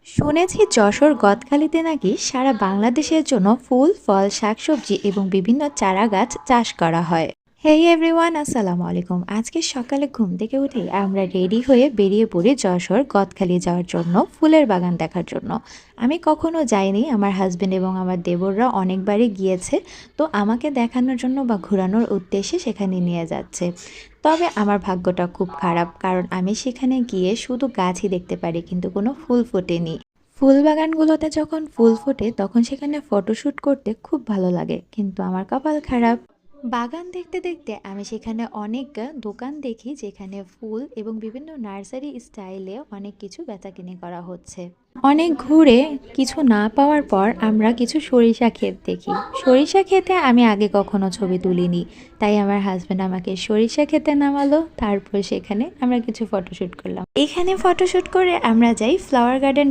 শুনেছি যশোর গদখালিতে নাকি সারা বাংলাদেশের জন্য ফুল ফল শাকসবজি এবং বিভিন্ন চারা গাছ চাষ করা হয়। হেই এভরিওয়ান, আসসালামু আলাইকুম। আজকে সকালে ঘুম থেকে উঠেই আমরা রেডি হয়ে বেরিয়ে পড়ি যশোর গদখালি যাওয়ার জন্য, ফুলের বাগান দেখার জন্য। আমি কখনো যাইনি, আমার হাজবেন্ড এবং আমার দেবররা অনেকবারই গিয়েছে। তো আমাকে দেখানোর জন্য বা ঘোরানোর উদ্দেশ্যে সেখানে নিয়ে যাচ্ছে। তবে আমার ভাগ্যটা খুব খারাপ, কারণ আমি সেখানে গিয়ে শুধু গাছই দেখতে পারি, কিন্তু কোনো ফুল ফোটেনি। ফুল বাগানগুলোতে যখন ফুল ফোটে তখন সেখানে ফটোশ্যুট করতে খুব ভালো লাগে, কিন্তু আমার কপাল খারাপ। বাগান দেখতে দেখতে আমি সেখানে অনেক দোকান দেখি, যেখানে ফুল এবং বিভিন্ন নার্সারি স্টাইলে অনেক কিছু বেচাকেনি করা হচ্ছে। অনেক ঘুরে কিছু না পাওয়ার পর আমরা কিছু সরিষা ক্ষেত দেখি। সরিষা ক্ষেতে আমি আগে কখনো ছবি তুলিনি, তাই আমার হাজবেন্ড আমাকে সরিষা ক্ষেতে নামালো। তারপর সেখানে আমরা কিছু ফটোশ্যুট করলাম। এখানে ফটোশ্যুট করে আমরা যাই ফ্লাওয়ার গার্ডেন